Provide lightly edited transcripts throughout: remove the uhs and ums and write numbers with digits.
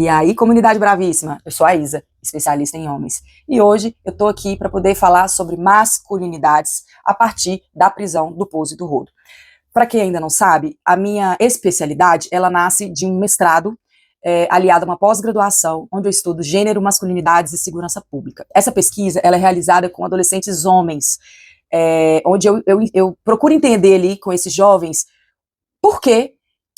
E aí, comunidade bravíssima, eu sou a Isa, especialista em homens. E hoje eu tô aqui para poder falar sobre masculinidades a partir da prisão do Pouso e do Rodo. Para quem ainda não sabe, a minha especialidade, ela nasce de um mestrado aliado a uma pós-graduação, onde eu estudo gênero, masculinidades e segurança pública. Essa pesquisa, ela é realizada com adolescentes homens, onde eu procuro entender ali com esses jovens por que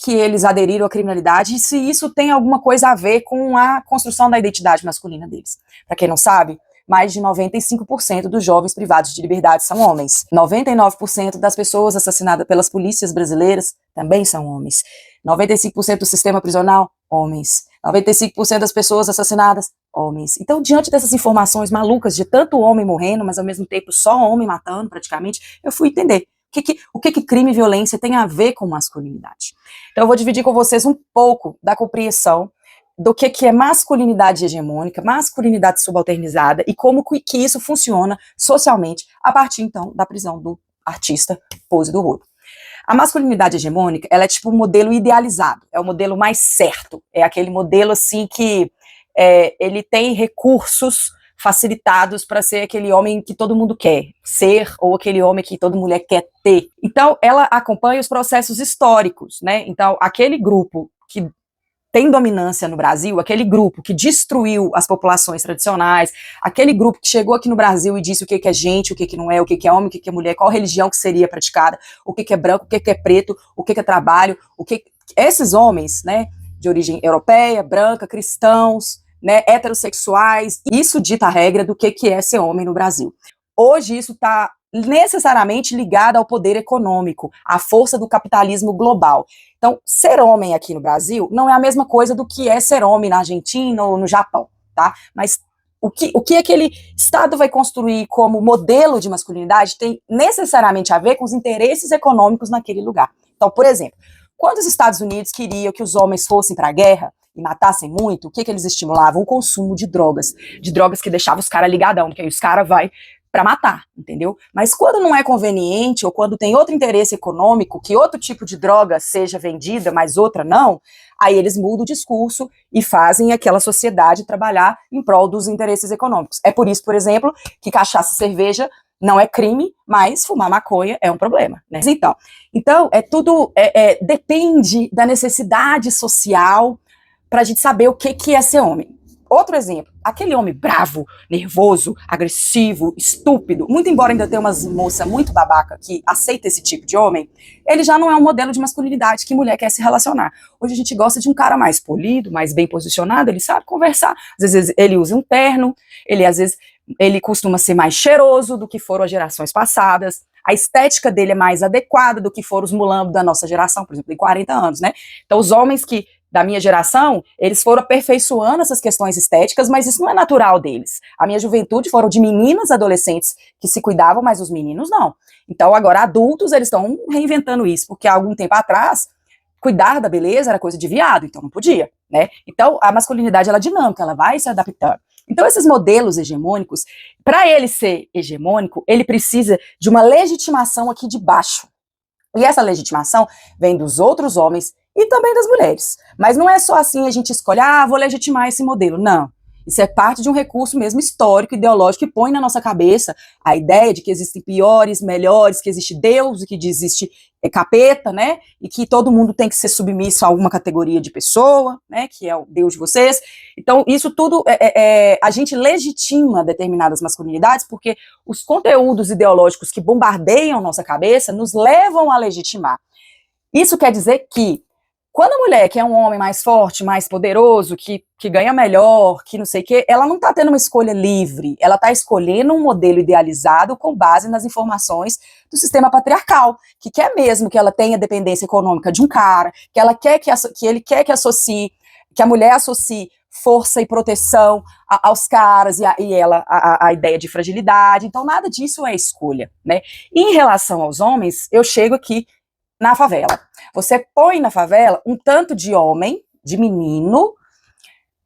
eles aderiram à criminalidade e se isso tem alguma coisa a ver com a construção da identidade masculina deles. Para quem não sabe, mais de 95% dos jovens privados de liberdade são homens. 99% das pessoas assassinadas pelas polícias brasileiras também são homens. 95% do sistema prisional, homens. 95% das pessoas assassinadas, homens. Então, diante dessas informações malucas de tanto homem morrendo, mas ao mesmo tempo só homem matando praticamente, eu fui entender o que crime e violência tem a ver com masculinidade. Então eu vou dividir com vocês um pouco da compreensão do que é masculinidade hegemônica, masculinidade subalternizada e como que isso funciona socialmente a partir, então, da prisão do artista Pouso e do Rodo. A masculinidade hegemônica, ela é tipo um modelo idealizado, é o modelo mais certo, é aquele modelo assim que ele tem recursos facilitados para ser aquele homem que todo mundo quer ser, ou aquele homem que toda mulher quer ter. Então, ela acompanha os processos históricos, né? Então, aquele grupo que tem dominância no Brasil, aquele grupo que destruiu as populações tradicionais, aquele grupo que chegou aqui no Brasil e disse o que é gente, o que não é, o que é homem, o que é mulher, qual religião que seria praticada, o que é branco, o que é preto, o que é trabalho, esses homens, né, de origem europeia, branca, cristãos, né, heterossexuais, isso dita a regra do que é ser homem no Brasil. Hoje isso está necessariamente ligado ao poder econômico, à força do capitalismo global. Então, ser homem aqui no Brasil não é a mesma coisa do que é ser homem na Argentina ou no Japão, tá? Mas o que aquele Estado vai construir como modelo de masculinidade tem necessariamente a ver com os interesses econômicos naquele lugar. Então, por exemplo, quando os Estados Unidos queriam que os homens fossem para a guerra e matassem muito, o que eles estimulavam? O consumo de drogas que deixavam os caras ligadão, porque aí os caras vai para matar, entendeu? Mas quando não é conveniente, ou quando tem outro interesse econômico, que outro tipo de droga seja vendida, mas outra não, aí eles mudam o discurso e fazem aquela sociedade trabalhar em prol dos interesses econômicos. É por isso, por exemplo, que cachaça e cerveja não é crime, mas fumar maconha é um problema, né? Então depende da necessidade social para a gente saber o que é ser homem. Outro exemplo, aquele homem bravo, nervoso, agressivo, estúpido, muito embora ainda tenha umas moças muito babaca que aceita esse tipo de homem, ele já não é um modelo de masculinidade que mulher quer se relacionar. Hoje a gente gosta de um cara mais polido, mais bem posicionado, ele sabe conversar, às vezes ele usa um terno, ele costuma ser mais cheiroso do que foram as gerações passadas, a estética dele é mais adequada do que foram os mulambos da nossa geração, por exemplo, tem 40 anos, né? Então os homens da minha geração, eles foram aperfeiçoando essas questões estéticas, mas isso não é natural deles. A minha juventude foram de meninas adolescentes que se cuidavam, mas os meninos não. Então, agora, adultos, eles estão reinventando isso, porque há algum tempo atrás, cuidar da beleza era coisa de viado, então não podia, né? Então, a masculinidade, ela é dinâmica, ela vai se adaptando. Então, esses modelos hegemônicos, para ele ser hegemônico, ele precisa de uma legitimação aqui de baixo. E essa legitimação vem dos outros homens e também das mulheres. Mas não é só assim a gente escolher, vou legitimar esse modelo. Não. Isso é parte de um recurso mesmo histórico, ideológico, que põe na nossa cabeça a ideia de que existem piores, melhores, que existe Deus e que existe capeta, né? E que todo mundo tem que ser submisso a alguma categoria de pessoa, né? Que é o Deus de vocês. Então, isso tudo, a gente legitima determinadas masculinidades porque os conteúdos ideológicos que bombardeiam nossa cabeça nos levam a legitimar. Isso quer dizer que quando a mulher quer um homem mais forte, mais poderoso, que ganha melhor, que não sei o quê, ela não está tendo uma escolha livre, ela está escolhendo um modelo idealizado com base nas informações do sistema patriarcal, que quer mesmo que ela tenha dependência econômica de um cara, que ela quer que ele quer que associe, que a mulher associe força e proteção aos caras e ela a ideia de fragilidade. Então nada disso é escolha, né? E em relação aos homens, eu chego aqui na favela. Você põe na favela um tanto de homem, de menino,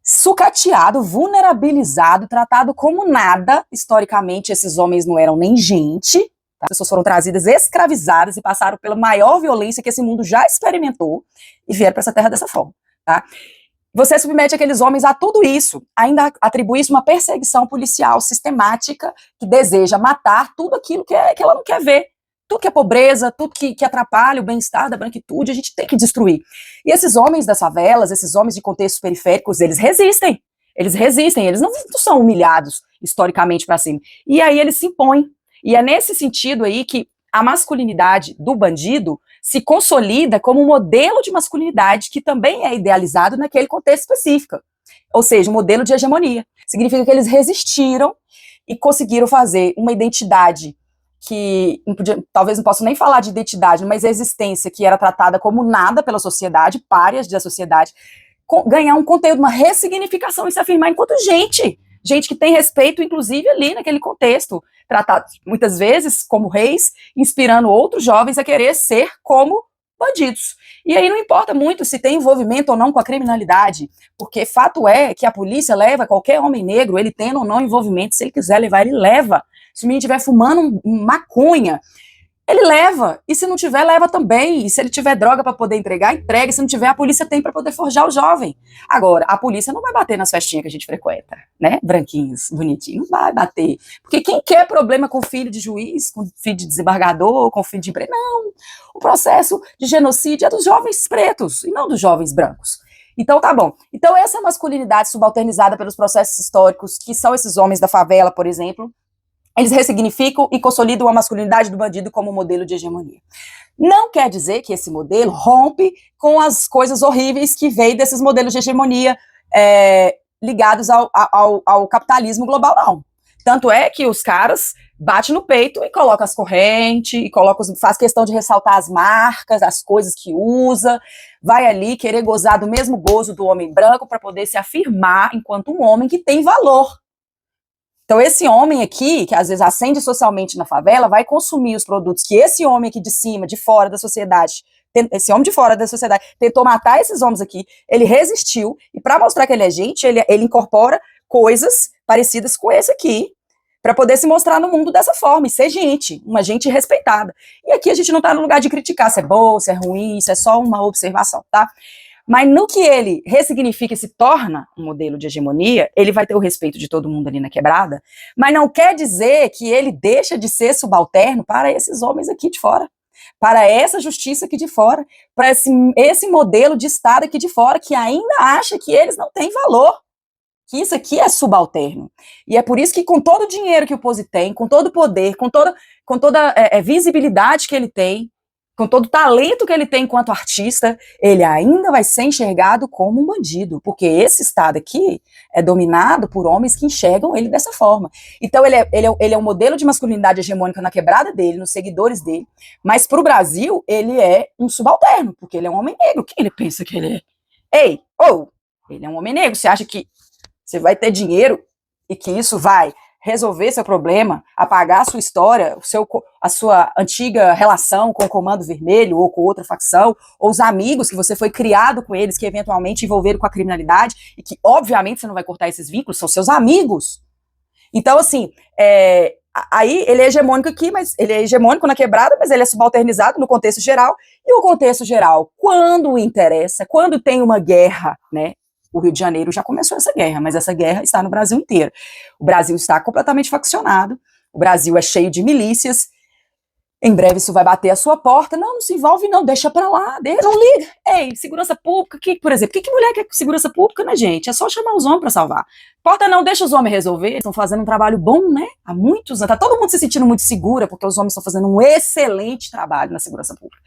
sucateado, vulnerabilizado, tratado como nada. Historicamente, esses homens não eram nem gente. Tá? As pessoas foram trazidas escravizadas e passaram pela maior violência que esse mundo já experimentou e vieram para essa terra dessa forma. Tá? Você submete aqueles homens a tudo isso, ainda atribui isso uma perseguição policial sistemática que deseja matar tudo aquilo que ela não quer ver. Tudo que é pobreza, tudo que atrapalha o bem-estar da branquitude, a gente tem que destruir. E esses homens das favelas, esses homens de contextos periféricos, eles resistem. Eles não são humilhados historicamente para cima. E aí eles se impõem. E é nesse sentido aí que a masculinidade do bandido se consolida como um modelo de masculinidade que também é idealizado naquele contexto específico. Ou seja, um modelo de hegemonia. Significa que eles resistiram e conseguiram fazer uma identidade que, talvez não possa nem falar de identidade, mas a existência que era tratada como nada pela sociedade, párias da sociedade, ganhar um conteúdo, uma ressignificação e se afirmar enquanto gente que tem respeito, inclusive ali naquele contexto, tratados muitas vezes como reis, inspirando outros jovens a querer ser como bandidos. E aí não importa muito se tem envolvimento ou não com a criminalidade, porque fato é que a polícia leva qualquer homem negro, ele tendo ou não envolvimento, se ele quiser levar, ele leva. Se o menino estiver fumando maconha, ele leva, e se não tiver, leva também, e se ele tiver droga para poder entregar, entrega, e se não tiver, a polícia tem para poder forjar o jovem. Agora, a polícia não vai bater nas festinhas que a gente frequenta, né, branquinhos, bonitinhos, não vai bater, porque quem quer problema com filho de juiz, com filho de desembargador, com filho de emprego, não, o processo de genocídio é dos jovens pretos, e não dos jovens brancos. Então tá bom, então essa masculinidade subalternizada pelos processos históricos, que são esses homens da favela, por exemplo, eles ressignificam e consolidam a masculinidade do bandido como modelo de hegemonia. Não quer dizer que esse modelo rompe com as coisas horríveis que veio desses modelos de hegemonia ligados ao capitalismo global, não. Tanto é que os caras batem no peito e colocam as correntes, e faz questão de ressaltar as marcas, as coisas que usa, vai ali querer gozar do mesmo gozo do homem branco para poder se afirmar enquanto um homem que tem valor. Então esse homem aqui, que às vezes ascende socialmente na favela, vai consumir os produtos que esse homem aqui de cima, de fora da sociedade, esse homem de fora da sociedade tentou matar esses homens aqui, ele resistiu, e para mostrar que ele é gente, ele incorpora coisas parecidas com esse aqui, para poder se mostrar no mundo dessa forma, e ser gente, uma gente respeitada. E aqui a gente não está no lugar de criticar se é bom, se é ruim, isso é só uma observação, tá? Mas no que ele ressignifica e se torna um modelo de hegemonia, ele vai ter o respeito de todo mundo ali na quebrada, mas não quer dizer que ele deixa de ser subalterno para esses homens aqui de fora, para essa justiça aqui de fora, para esse modelo de Estado aqui de fora, que ainda acha que eles não têm valor, que isso aqui é subalterno. E é por isso que com todo o dinheiro que o Pose tem, com todo o poder, com toda visibilidade que ele tem, com todo o talento que ele tem enquanto artista, ele ainda vai ser enxergado como um bandido, porque esse Estado aqui é dominado por homens que enxergam ele dessa forma. Então ele é um modelo de masculinidade hegemônica na quebrada dele, nos seguidores dele, mas para o Brasil ele é um subalterno, porque ele é um homem negro. Quem ele pensa que ele é? Ele é um homem negro. Você acha que você vai ter dinheiro e que isso vai resolver seu problema, apagar a sua história, a sua antiga relação com o Comando Vermelho ou com outra facção, ou os amigos que você foi criado com eles, que eventualmente envolveram com a criminalidade, e que obviamente você não vai cortar esses vínculos, são seus amigos. Então assim, aí ele é hegemônico aqui, mas ele é hegemônico na quebrada, mas ele é subalternizado no contexto geral, e o contexto geral, quando interessa, quando tem uma guerra, né? O Rio de Janeiro já começou essa guerra, mas essa guerra está no Brasil inteiro. O Brasil está completamente faccionado, o Brasil é cheio de milícias, em breve isso vai bater a sua porta. Não se envolve não, deixa pra lá, não liga. Ei, segurança pública, por exemplo, que mulher quer segurança pública, né, gente? É só chamar os homens pra salvar. Porta não, deixa os homens resolver, eles estão fazendo um trabalho bom, né? Há muitos anos, tá todo mundo se sentindo muito segura, porque os homens estão fazendo um excelente trabalho na segurança pública.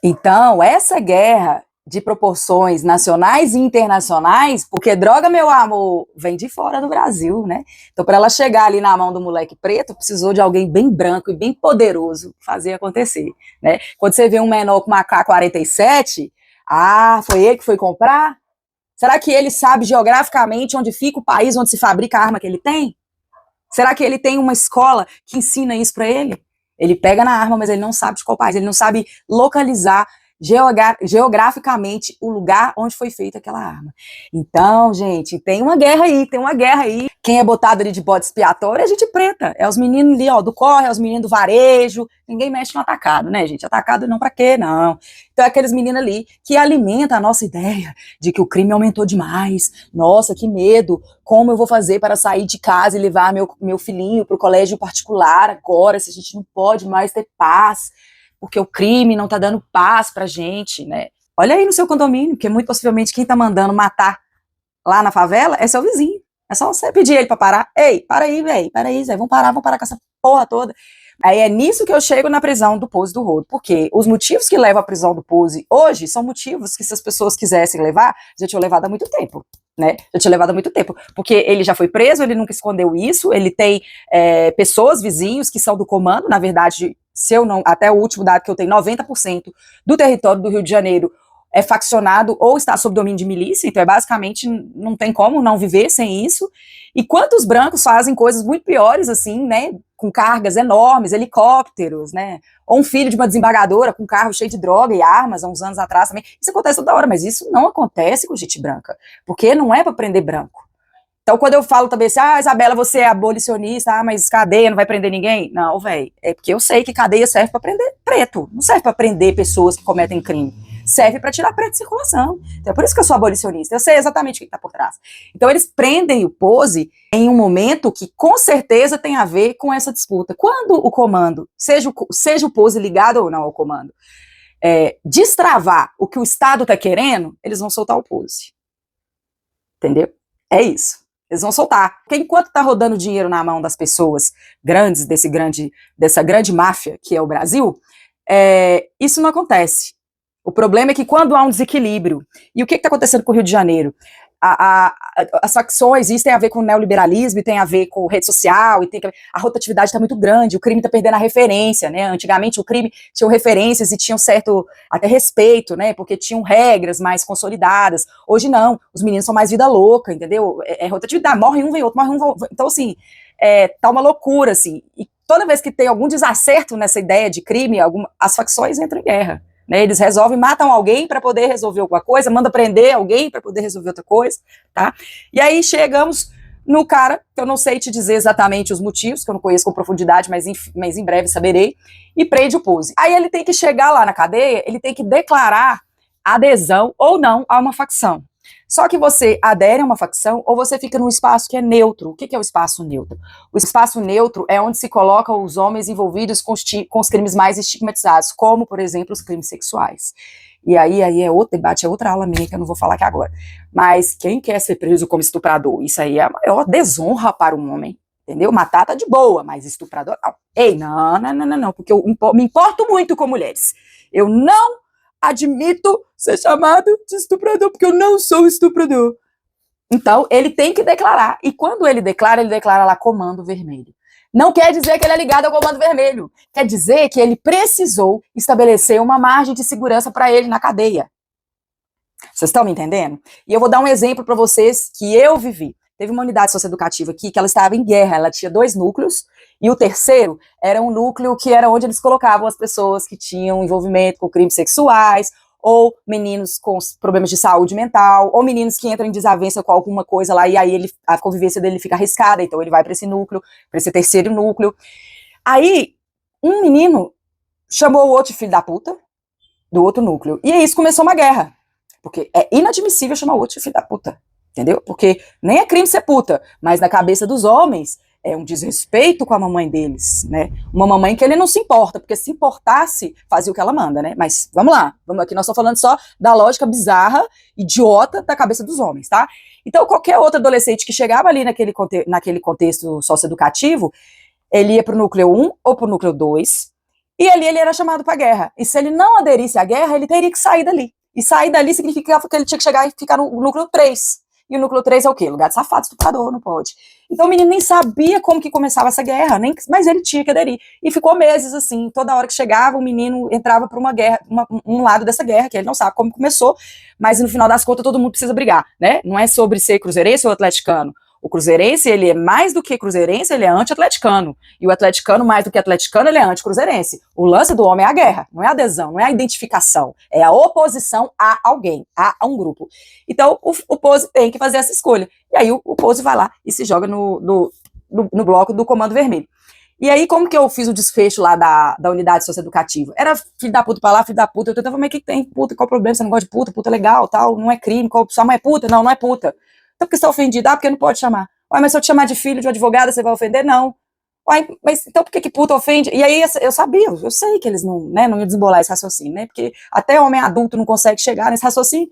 Então, essa guerra de proporções nacionais e internacionais, porque droga, meu amor, vem de fora do Brasil, né? Então, para ela chegar ali na mão do moleque preto, precisou de alguém bem branco e bem poderoso fazer acontecer, né? Quando você vê um menor com uma AK-47, foi ele que foi comprar? Será que ele sabe geograficamente onde fica o país onde se fabrica a arma que ele tem? Será que ele tem uma escola que ensina isso para ele? Ele pega na arma, mas ele não sabe de qual país, ele não sabe localizar geograficamente o lugar onde foi feita aquela arma. Então, gente, tem uma guerra aí. Quem é botado ali de bode expiatório é gente preta, é os meninos ali, ó, do corre, é os meninos do varejo, ninguém mexe no atacado, né, gente? Atacado não pra quê, não. Então é aqueles meninos ali que alimentam a nossa ideia de que o crime aumentou demais, nossa, que medo, como eu vou fazer para sair de casa e levar meu filhinho pro colégio particular agora, se a gente não pode mais ter paz, porque o crime não tá dando paz pra gente, né? Olha aí no seu condomínio, porque muito possivelmente quem tá mandando matar lá na favela é seu vizinho. É só você pedir ele pra parar. Ei, para aí, velho, para aí, Zé, vamos parar com essa porra toda. Aí é nisso que eu chego na prisão do Pose do Rodo, porque os motivos que levam à prisão do Pose hoje são motivos que se as pessoas quisessem levar, já tinham levado há muito tempo, né? Já tinha levado há muito tempo, porque ele já foi preso, ele nunca escondeu isso, ele tem pessoas, vizinhos que são do comando, na verdade, se eu não, até o último dado que eu tenho, 90% do território do Rio de Janeiro é faccionado ou está sob domínio de milícia, então basicamente não tem como não viver sem isso. E quantos brancos fazem coisas muito piores, assim, né, com cargas enormes, helicópteros, né, ou um filho de uma desembargadora com um carro cheio de droga e armas, há uns anos atrás também. Isso acontece toda hora, mas isso não acontece com gente branca, porque não é para prender branco. Então, quando eu falo também assim, Isabela, você é abolicionista, mas cadeia não vai prender ninguém? Não, velho, é porque eu sei que cadeia serve para prender preto, não serve para prender pessoas que cometem crime. Serve para tirar preto de circulação. Então, é por isso que eu sou abolicionista. Eu sei exatamente o que está por trás. Então, eles prendem o Pose em um momento que, com certeza, tem a ver com essa disputa. Quando o comando, seja o Pose ligado ou não ao comando, destravar o que o Estado está querendo, eles vão soltar o Pose. Entendeu? É isso. Eles vão soltar. Porque enquanto está rodando dinheiro na mão das pessoas grandes, dessa grande máfia que é o Brasil, isso não acontece. O problema é que quando há um desequilíbrio, e o que está acontecendo com o Rio de Janeiro? As facções, isso tem a ver com o neoliberalismo, e tem a ver com rede social, e a rotatividade está muito grande, o crime está perdendo a referência, né? Antigamente o crime tinha referências e tinha um certo até respeito, né? Porque tinham regras mais consolidadas. Hoje não, os meninos são mais vida louca, entendeu? Rotatividade, morre um, vem outro, morre um, vem outro. Então, assim, tá uma loucura, assim. E toda vez que tem algum desacerto nessa ideia de crime, as facções entram em guerra. Né, eles resolvem, matam alguém para poder resolver alguma coisa, manda prender alguém para poder resolver outra coisa, tá? E aí chegamos no cara, que eu não sei te dizer exatamente os motivos, que eu não conheço com profundidade, mas em breve saberei, e prende o Pose. Aí ele tem que chegar lá na cadeia, ele tem que declarar adesão ou não a uma facção. Só que você adere a uma facção ou você fica num espaço que é neutro. O que é o espaço neutro? O espaço neutro é onde se colocam os homens envolvidos com os crimes mais estigmatizados, como, por exemplo, os crimes sexuais. E aí é outro debate, é outra aula minha que eu não vou falar aqui agora. Mas quem quer ser preso como estuprador? Isso aí é a maior desonra para um homem, entendeu? Matar tá de boa, mas estuprador não. Ei, não, porque eu me importo muito com mulheres. Eu não admito ser chamado de estuprador, porque eu não sou estuprador. Então, ele tem que declarar. E quando ele declara lá Comando Vermelho. Não quer dizer que ele é ligado ao Comando Vermelho. Quer dizer que ele precisou estabelecer uma margem de segurança para ele na cadeia. Vocês estão me entendendo? E eu vou dar um exemplo para vocês que eu vivi. Teve uma unidade socioeducativa aqui que ela estava em guerra, ela tinha 2 núcleos, e o terceiro era um núcleo que era onde eles colocavam as pessoas que tinham envolvimento com crimes sexuais, ou meninos com problemas de saúde mental, ou meninos que entram em desavença com alguma coisa lá, e aí a convivência dele fica arriscada, então ele vai para esse núcleo, para esse terceiro núcleo. Aí, um menino chamou o outro filho da puta, do outro núcleo, e aí isso começou uma guerra, porque é inadmissível chamar o outro de filho da puta. Entendeu? Porque nem é crime ser puta, mas na cabeça dos homens é um desrespeito com a mamãe deles, né? Uma mamãe que ele não se importa, porque se importasse, fazia o que ela manda, né? Mas vamos lá, aqui nós estamos falando só da lógica bizarra, idiota da cabeça dos homens, tá? Então qualquer outro adolescente que chegava ali naquele contexto socioeducativo, ele ia pro núcleo 1 ou pro núcleo 2, e ali ele era chamado pra guerra. E se ele não aderisse à guerra, ele teria que sair dali. E sair dali significava que ele tinha que chegar e ficar no núcleo 3. E o núcleo 3 é o quê? Lugar de safado, estuprador, não pode. Então o menino nem sabia como que começava essa guerra, mas ele tinha que aderir. E ficou meses assim, toda hora que chegava, o menino entrava para uma guerra, um lado dessa guerra, que ele não sabe como começou, mas no final das contas todo mundo precisa brigar, né? Não é sobre ser cruzeirense ou atleticano. O cruzeirense, ele é mais do que cruzeirense, ele é anti-atleticano. E o atleticano, mais do que atleticano, ele é anti-cruzeirense. O lance do homem é a guerra, não é a adesão, não é a identificação. É a oposição a alguém, a um grupo. Então, o Pose tem que fazer essa escolha. E aí o Pose vai lá e se joga no bloco do Comando Vermelho. E aí, como que eu fiz o desfecho lá da unidade socioeducativa? Era filho da puta pra lá, filho da puta. Eu tentava, mas o que tem puta? Qual o problema? Você não gosta de puta? Puta é legal, tal, não é crime. Sua mãe é puta? Não, não é puta. Então, por que você tá ofendido? Porque não pode chamar. Ué, mas se eu te chamar de filho de uma advogada, você vai ofender? Não. Ué, mas então por que puta ofende? E aí, eu sabia, eu sei que eles não iam desembolar esse raciocínio, né? Porque até homem adulto não consegue chegar nesse raciocínio.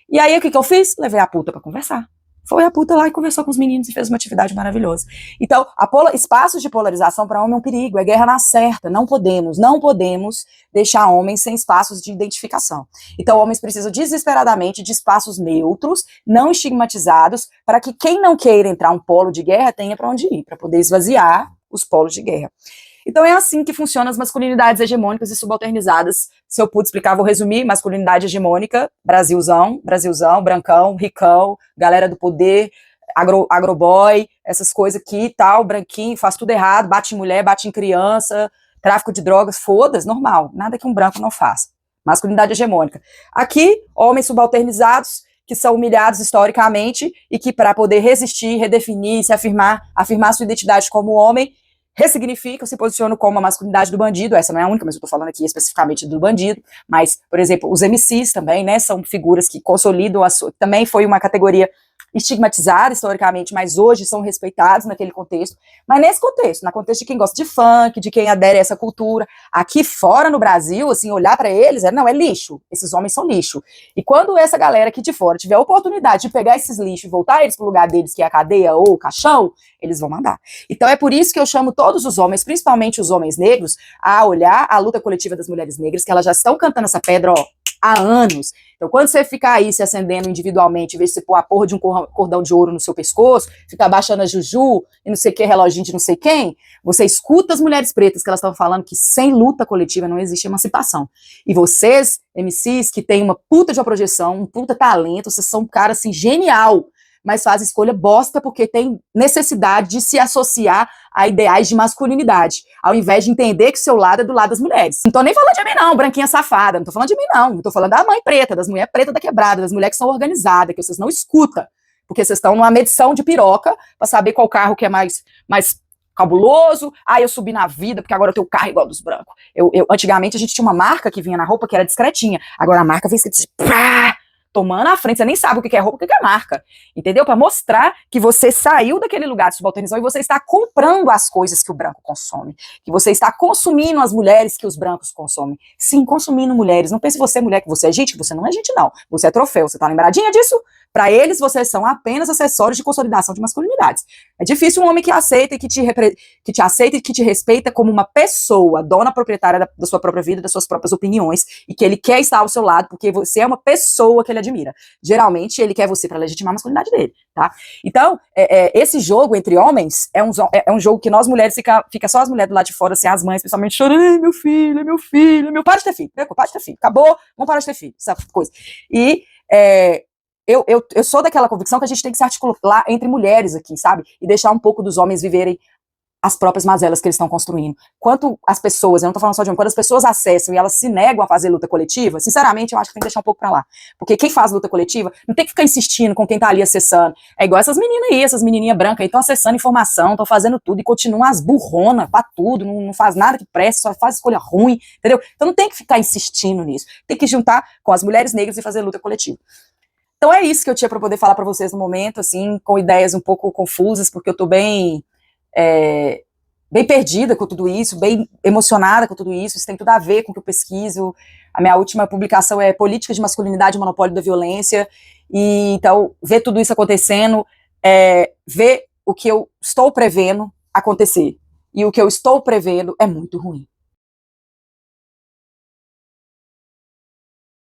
E aí, o que eu fiz? Levei a puta pra conversar. Foi a puta lá e conversou com os meninos e fez uma atividade maravilhosa. Então, espaços de polarização para homem é um perigo, é guerra na certa. Não podemos deixar homens sem espaços de identificação. Então, homens precisam desesperadamente de espaços neutros, não estigmatizados, para que quem não queira entrar um polo de guerra tenha para onde ir, para poder esvaziar os polos de guerra. Então é assim que funcionam as masculinidades hegemônicas e subalternizadas. Se eu pude explicar, vou resumir. Masculinidade hegemônica, Brasilzão, brancão, ricão, galera do poder, agroboy, essas coisas aqui e tal, branquinho, faz tudo errado, bate em mulher, bate em criança, tráfico de drogas, foda-se, normal, nada que um branco não faça. Masculinidade hegemônica. Aqui, homens subalternizados, que são humilhados historicamente e que para poder resistir, redefinir, se afirmar sua identidade como homem, ressignificam, se posicionam como a masculinidade do bandido. Essa não é a única, mas eu estou falando aqui especificamente do bandido, mas, por exemplo, os MCs também, né, são figuras que consolidam, também foi uma categoria estigmatizada historicamente, mas hoje são respeitados naquele contexto, mas nesse contexto, na contexto de quem gosta de funk, de quem adere a essa cultura, aqui fora no Brasil, assim, olhar para eles, não, é lixo, esses homens são lixo, e quando essa galera aqui de fora tiver a oportunidade de pegar esses lixos e voltar eles pro lugar deles, que é a cadeia ou o caixão, eles vão mandar. Então é por isso que eu chamo todos os homens, principalmente os homens negros, a olhar a luta coletiva das mulheres negras, que elas já estão cantando essa pedra, ó, há anos. Então, quando você ficar aí se acendendo individualmente, em vez de você pôr a porra de um cordão de ouro no seu pescoço, ficar baixando a juju e não sei o que, reloginho de não sei quem, você escuta as mulheres pretas que elas estão falando que sem luta coletiva não existe emancipação. E vocês, MCs, que têm uma puta de uma projeção, um puta talento, vocês são um cara, assim, genial, mas faz escolha bosta porque tem necessidade de se associar a ideais de masculinidade, ao invés de entender que seu lado é do lado das mulheres. Não tô nem falando de mim não, branquinha safada, não tô falando de mim não, tô falando da mãe preta, das mulheres pretas da quebrada, das mulheres que são organizadas, que vocês não escutam, porque vocês estão numa medição de piroca pra saber qual carro que é mais cabuloso, eu subi na vida, porque agora eu tenho carro igual dos brancos. Antigamente a gente tinha uma marca que vinha na roupa que era discretinha, agora a marca vem escrito assim, tomando à frente, você nem sabe o que é roupa, o que é marca, entendeu? Para mostrar que você saiu daquele lugar de subalternização e você está comprando as coisas que o branco consome, que você está consumindo as mulheres que os brancos consomem. Sim, consumindo mulheres. Não pense você, mulher, que você é gente, que você não é gente, não. Você é troféu, você tá lembradinha disso? Para eles, vocês são apenas acessórios de consolidação de masculinidades. É difícil um homem que aceita e que te aceita e que te respeita como uma pessoa, dona proprietária da sua própria vida, das suas próprias opiniões, e que ele quer estar ao seu lado porque você é uma pessoa que ele admira. Geralmente, ele quer você para legitimar a masculinidade dele, tá? Então, esse jogo entre homens é um jogo que nós mulheres fica só as mulheres do lado de fora, assim, as mães, principalmente, chorando, meu filho, para de ter filho, para de ter filho, acabou, vamos parar de ter filho, essa coisa. E eu sou daquela convicção que a gente tem que se articular entre mulheres aqui, sabe? E deixar um pouco dos homens viverem as próprias mazelas que eles estão construindo. Quanto as pessoas, eu não tô falando só de homem, quando as pessoas acessam e elas se negam a fazer luta coletiva, sinceramente, eu acho que tem que deixar um pouco pra lá. Porque quem faz luta coletiva não tem que ficar insistindo com quem tá ali acessando. É igual essas meninas aí, essas menininhas brancas aí, estão acessando informação, estão fazendo tudo e continuam as burronas pra tudo, não faz nada que preste, só faz escolha ruim, entendeu? Então não tem que ficar insistindo nisso. Tem que juntar com as mulheres negras e fazer luta coletiva. Então é isso que eu tinha para poder falar para vocês no momento, assim, com ideias um pouco confusas, porque eu tô bem perdida com tudo isso, bem emocionada com tudo isso tem tudo a ver com o que eu pesquiso. A minha última publicação é Política de Masculinidade e Monopólio da Violência, e então ver tudo isso acontecendo, ver o que eu estou prevendo acontecer, e o que eu estou prevendo é muito ruim.